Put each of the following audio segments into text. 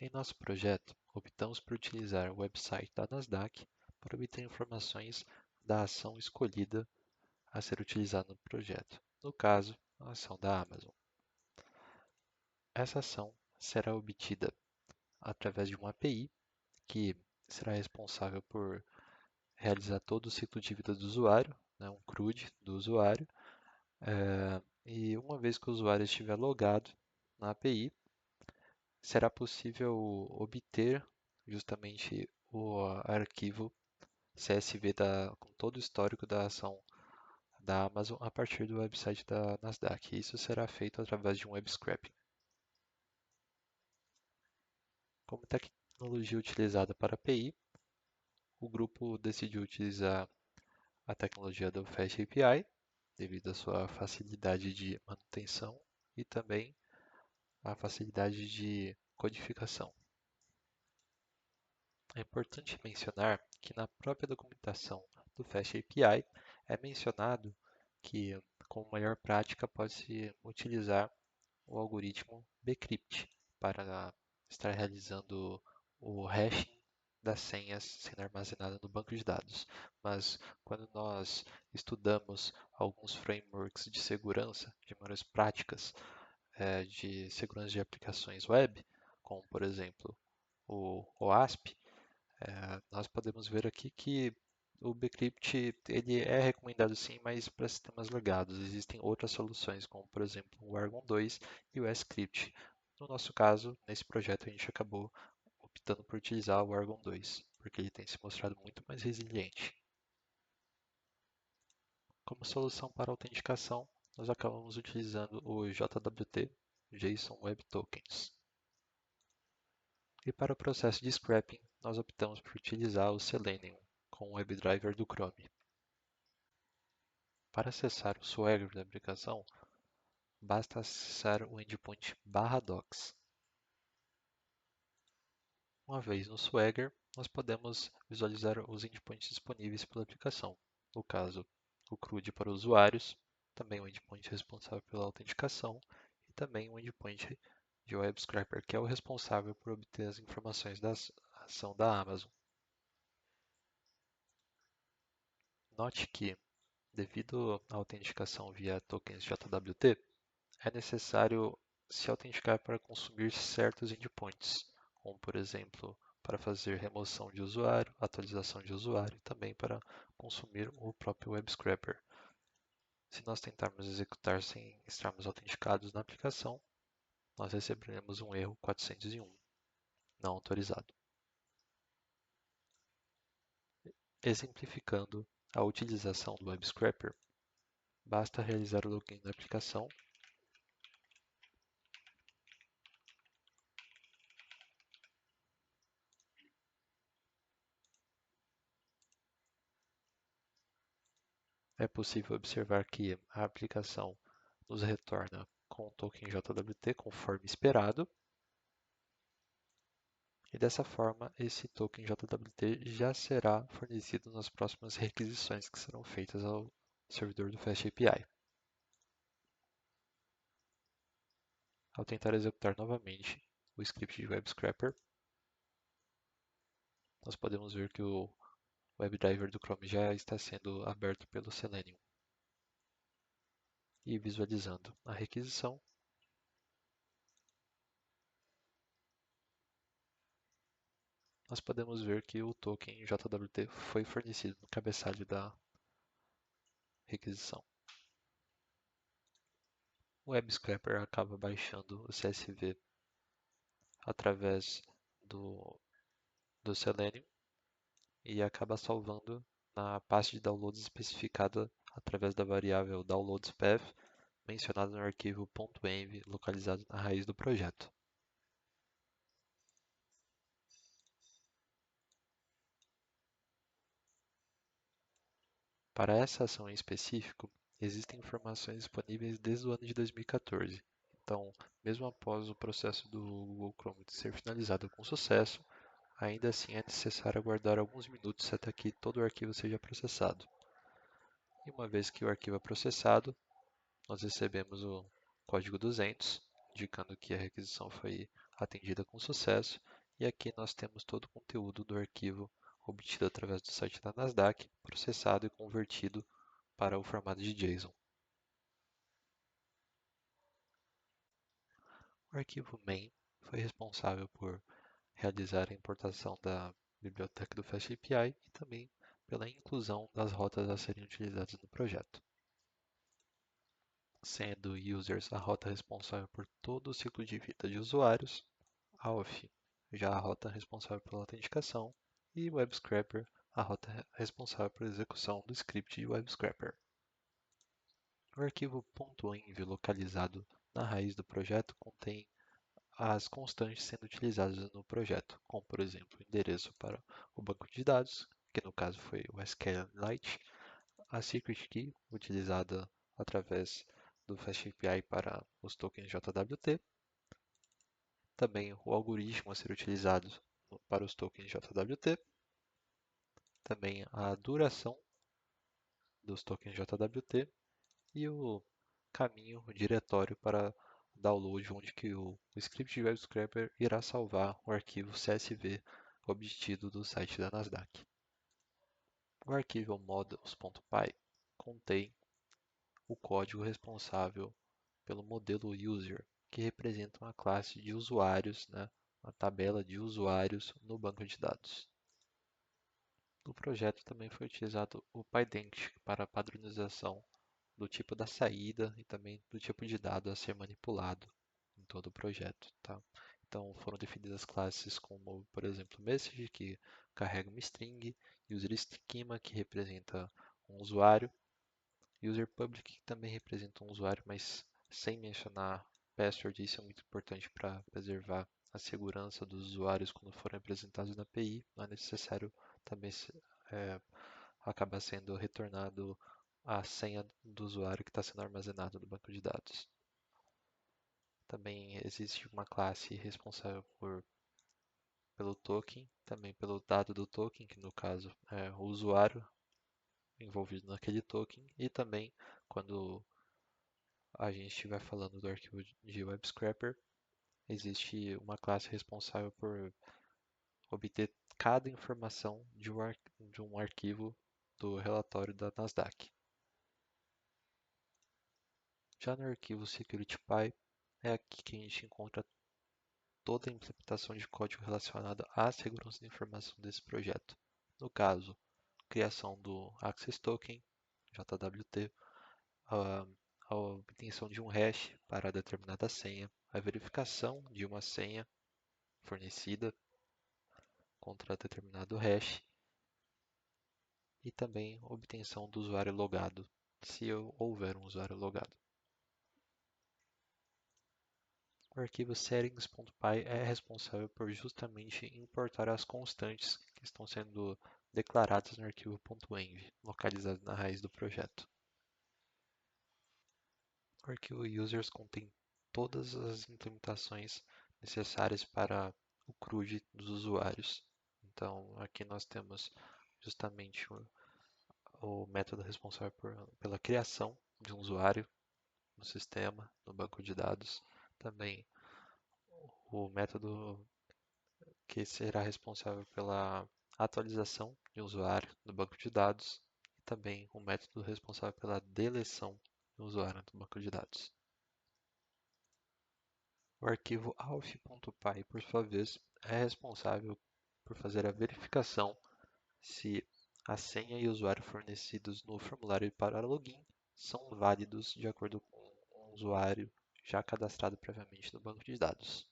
Em nosso projeto, optamos por utilizar o website da Nasdaq para obter informações da ação escolhida a ser utilizada no projeto, no caso, a ação da Amazon. Essa ação será obtida através de uma API que será responsável por realizar todo o ciclo de vida do usuário, né, um CRUD do usuário, e uma vez que o usuário estiver logado na API, será possível obter justamente o arquivo CSV com todo o histórico da ação da Amazon a partir do website da Nasdaq. Isso será feito através de um web scraping. Como tecnologia utilizada para API, o grupo decidiu utilizar a tecnologia do Fast API, devido à sua facilidade de manutenção e também a facilidade de codificação. É importante mencionar que na própria documentação do Fast API é mencionado que, como maior prática, pode-se utilizar o algoritmo bcrypt para estar realizando o hashing das senhas sendo armazenada no banco de dados. Mas quando nós estudamos alguns frameworks de segurança, de maneiras práticas, de segurança de aplicações web, como por exemplo o OASP, nós podemos ver aqui que o bcrypt ele é recomendado sim, mas para sistemas legados. Existem outras soluções, como por exemplo o Argon 2 e o Scrypt. No nosso caso, nesse projeto, a gente acabou optando por utilizar o Argon 2, porque ele tem se mostrado muito mais resiliente. Como solução para autenticação, nós acabamos utilizando o JWT, JSON Web Tokens. E para o processo de scrapping, nós optamos por utilizar o Selenium com o WebDriver do Chrome. Para acessar o Swagger da aplicação, basta acessar o endpoint /docs. Uma vez no Swagger, nós podemos visualizar os endpoints disponíveis pela aplicação. No caso, o CRUD para usuários, também o endpoint responsável pela autenticação e também o endpoint de Web Scraper, que é o responsável por obter as informações da ação da Amazon. Note que, devido à autenticação via tokens JWT, é necessário se autenticar para consumir certos endpoints, como por exemplo, para fazer remoção de usuário, atualização de usuário e também para consumir o próprio web scraper. Se nós tentarmos executar sem estarmos autenticados na aplicação, nós receberemos um erro 401, não autorizado. Exemplificando a utilização do web scraper, basta realizar o login da aplicação. É possível observar que a aplicação nos retorna com o token JWT conforme esperado. E dessa forma, esse token JWT já será fornecido nas próximas requisições que serão feitas ao servidor do Fast API. Ao tentar executar novamente o script de Web Scraper, nós podemos ver que o WebDriver do Chrome já está sendo aberto pelo Selenium. E visualizando a requisição, nós podemos ver que o token JWT foi fornecido no cabeçalho da requisição. O Web Scraper acaba baixando o CSV através do Selenium e acaba salvando na pasta de downloads especificada através da variável downloadspath mencionada no arquivo .env localizado na raiz do projeto. Para essa ação em específico, existem informações disponíveis desde o ano de 2014. Então, mesmo após o processo do Google Chrome ser finalizado com sucesso, ainda assim é necessário aguardar alguns minutos até que todo o arquivo seja processado. E uma vez que o arquivo é processado, nós recebemos o código 200, indicando que a requisição foi atendida com sucesso, E aqui nós temos todo o conteúdo do arquivo obtido através do site da Nasdaq, processado e convertido para o formato de JSON. O arquivo main foi responsável por realizar a importação da biblioteca do FastAPI e também pela inclusão das rotas a serem utilizadas no projeto, sendo users a rota responsável por todo o ciclo de vida de usuários, AUF já a rota responsável pela autenticação e WebScraper a rota responsável pela execução do script de WebScraper. O arquivo .env localizado na raiz do projeto contém as constantes sendo utilizadas no projeto, como por exemplo o endereço para o banco de dados, que no caso foi o SQLite, a secret key utilizada através do FastAPI para os tokens JWT, também o algoritmo a ser utilizado para os tokens JWT, também a duração dos tokens JWT e o caminho, o diretório para download, onde que o script de WebScraper irá salvar o arquivo CSV obtido do site da Nasdaq. O arquivo models.py contém o código responsável pelo modelo user, que representa uma classe de usuários, uma tabela de usuários no banco de dados. No projeto também foi utilizado o PyDent para a padronização do tipo da saída e também do tipo de dado a ser manipulado em todo o projeto, tá? Então foram definidas classes como, por exemplo, message, que carrega uma string, user schema, que representa um usuário, user public, que também representa um usuário, mas sem mencionar password. Isso é muito importante para preservar a segurança dos usuários quando forem apresentados na API. Não é necessário também é, acabar sendo retornado a senha do usuário que está sendo armazenado no banco de dados. Também existe uma classe responsável pelo token, também pelo dado do token, que no caso é o usuário envolvido naquele token, e também quando a gente estiver falando do arquivo de WebScraper, existe uma classe responsável por obter cada informação de um arquivo do relatório da Nasdaq. Já no arquivo SecurityPy, é aqui que a gente encontra toda a implementação de código relacionado à segurança da informação desse projeto. No caso, criação do Access Token, JWT, a, a obtenção de um hash para determinada senha, a verificação de uma senha fornecida contra determinado hash e também obtenção do usuário logado, se houver um usuário logado. O arquivo settings.py é responsável por justamente importar as constantes que estão sendo declaradas no arquivo .env, localizado na raiz do projeto. O arquivo users contém todas as implementações necessárias para o CRUD dos usuários. Então, aqui nós temos justamente o método responsável pela criação de um usuário no sistema, no banco de dados. Também o método que será responsável pela atualização de um usuário no banco de dados e também o método responsável pela deleção do usuário do banco de dados. O arquivo auth.py, por sua vez, é responsável por fazer a verificação se a senha e o usuário fornecidos no formulário para login são válidos de acordo com um usuário já cadastrado previamente no banco de dados.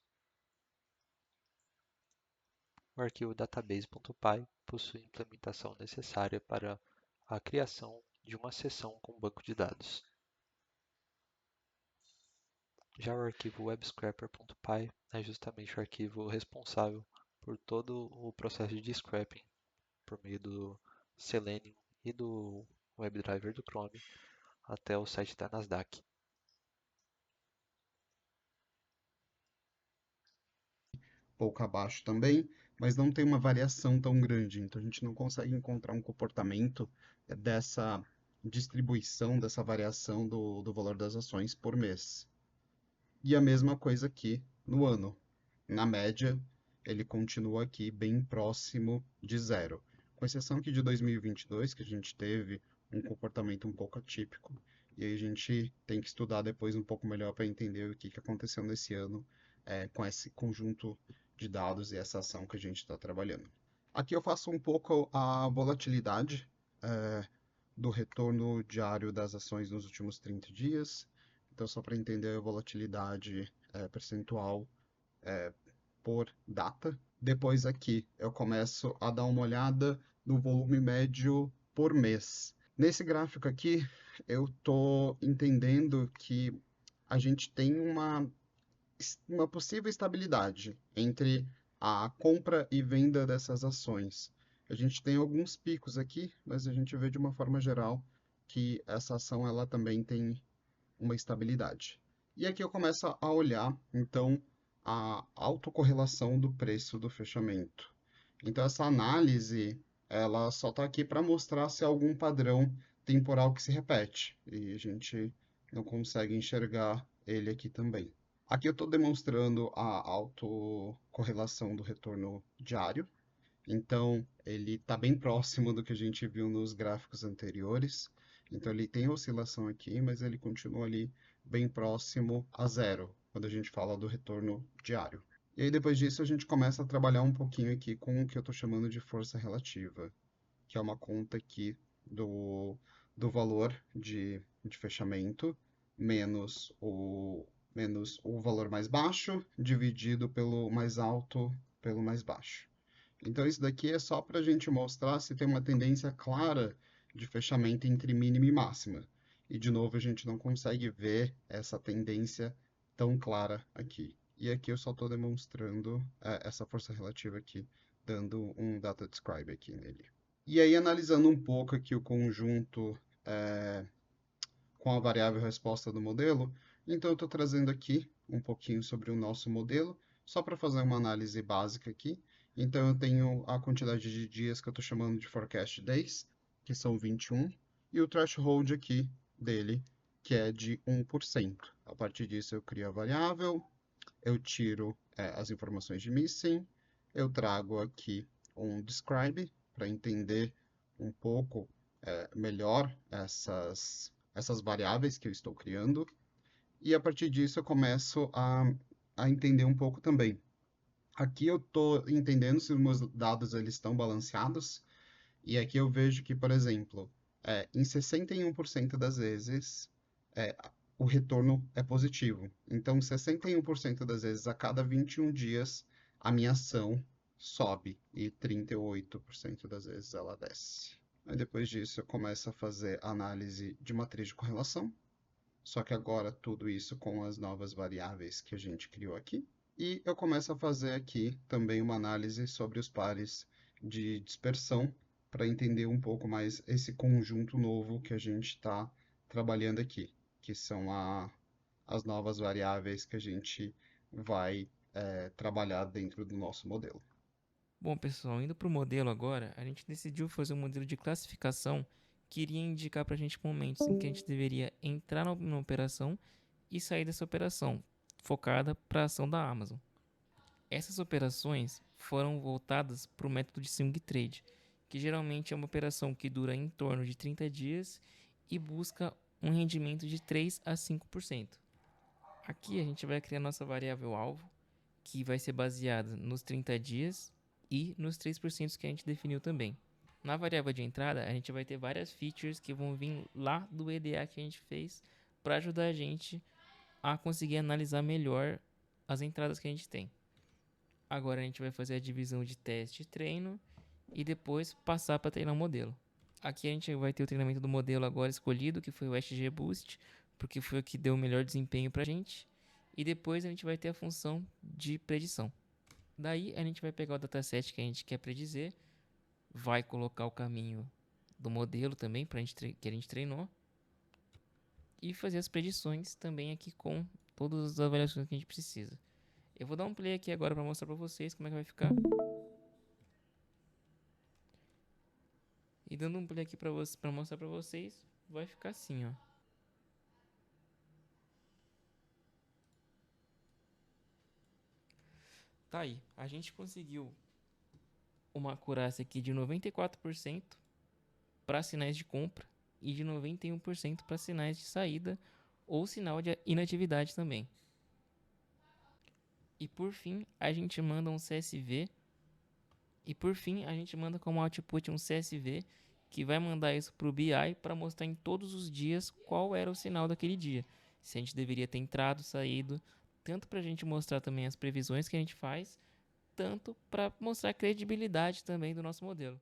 O arquivo database.py possui a implementação necessária para a criação de uma seção com banco de dados. Já o arquivo webscraper.py é justamente o arquivo responsável por todo o processo de scraping por meio do Selenium e do WebDriver do Chrome até o site da Nasdaq. Pouco abaixo também, mas não tem uma variação tão grande. Então a gente não consegue encontrar um comportamento dessa distribuição, dessa variação do valor das ações por mês. E a mesma coisa aqui no ano. Na média, ele continua aqui bem próximo de zero. Com exceção aqui de 2022, que a gente teve um comportamento um pouco atípico, e aí a gente tem que estudar depois um pouco melhor para entender o que aconteceu nesse ano com esse conjunto de dados e essa ação que a gente está trabalhando. Aqui eu faço um pouco a volatilidade do retorno diário das ações nos últimos 30 dias. Então, só para entender a volatilidade percentual por data. Depois aqui eu começo a dar uma olhada no volume médio por mês. Nesse gráfico aqui, eu estou entendendo que a gente tem uma possível estabilidade entre a compra e venda dessas ações. A gente tem alguns picos aqui, mas a gente vê de uma forma geral que essa ação ela também tem uma estabilidade. E aqui eu começo a olhar, então, a autocorrelação do preço do fechamento. Então, essa análise, ela só está aqui para mostrar se há algum padrão temporal que se repete. E a gente não consegue enxergar ele aqui também. Aqui eu estou demonstrando a autocorrelação do retorno diário. Então, ele está bem próximo do que a gente viu nos gráficos anteriores. Então, ele tem oscilação aqui, mas ele continua ali bem próximo a zero, quando a gente fala do retorno diário. E aí, depois disso, a gente começa a trabalhar um pouquinho aqui com o que eu estou chamando de força relativa, que é uma conta aqui do valor de fechamento menos o valor mais baixo dividido pelo mais alto pelo mais baixo. Então, isso daqui é só para a gente mostrar se tem uma tendência clara de fechamento entre mínima e máxima. E, de novo, a gente não consegue ver essa tendência tão clara aqui. E aqui eu só estou demonstrando essa força relativa aqui, dando um data describe aqui nele. E aí, analisando um pouco aqui o conjunto com a variável resposta do modelo, então eu estou trazendo aqui um pouquinho sobre o nosso modelo, só para fazer uma análise básica aqui. Então eu tenho a quantidade de dias que eu estou chamando de forecast days, que são 21, e o threshold aqui dele, que é de 1%. A partir disso eu crio a variável, eu tiro as informações de missing, eu trago aqui um describe para entender um pouco melhor essas variáveis que eu estou criando, e a partir disso eu começo a entender um pouco também. Aqui eu estou entendendo se os meus dados eles estão balanceados, e aqui eu vejo que, por exemplo, em 61% das vezes é, o retorno é positivo. Então, 61% das vezes, a cada 21 dias, a minha ação sobe e 38% das vezes ela desce. Aí, depois disso, eu começo a fazer análise de matriz de correlação, só que agora tudo isso com as novas variáveis que a gente criou aqui. E eu começo a fazer aqui também uma análise sobre os pares de dispersão, para entender um pouco mais esse conjunto novo que a gente está trabalhando aqui, que são as novas variáveis que a gente vai trabalhar dentro do nosso modelo. Bom, pessoal, indo para o modelo agora, a gente decidiu fazer um modelo de classificação que iria indicar para a gente momentos em que a gente deveria entrar na operação e sair dessa operação, focada para a ação da Amazon. Essas operações foram voltadas para o método de swing trade, que geralmente é uma operação que dura em torno de 30 dias e busca um rendimento de 3 a 5%. Aqui a gente vai criar nossa variável alvo, que vai ser baseada nos 30 dias e nos 3% que a gente definiu também. Na variável de entrada, a gente vai ter várias features que vão vir lá do EDA que a gente fez para ajudar a gente a conseguir analisar melhor as entradas que a gente tem. Agora a gente vai fazer a divisão de teste e treino e depois passar para treinar o modelo. Aqui a gente vai ter o treinamento do modelo agora escolhido, que foi o XGBoost, porque foi o que deu o melhor desempenho para a gente. E depois a gente vai ter a função de predição. Daí a gente vai pegar o dataset que a gente quer predizer, vai colocar o caminho do modelo também que a gente treinou e fazer as predições também aqui com todas as avaliações que a gente precisa. Eu vou dar um play aqui agora para mostrar para vocês como é que vai ficar. E dando um play aqui para mostrar para vocês, vai ficar assim, ó. Tá aí, a gente conseguiu uma acurácia aqui de 94% para sinais de compra e de 91% para sinais de saída ou sinal de inatividade também. E por fim, a gente manda um CSV. E por fim, a gente manda como output um CSV que vai mandar isso para o BI para mostrar em todos os dias qual era o sinal daquele dia. Se a gente deveria ter entrado, saído, tanto para a gente mostrar também as previsões que a gente faz, tanto para mostrar a credibilidade também do nosso modelo.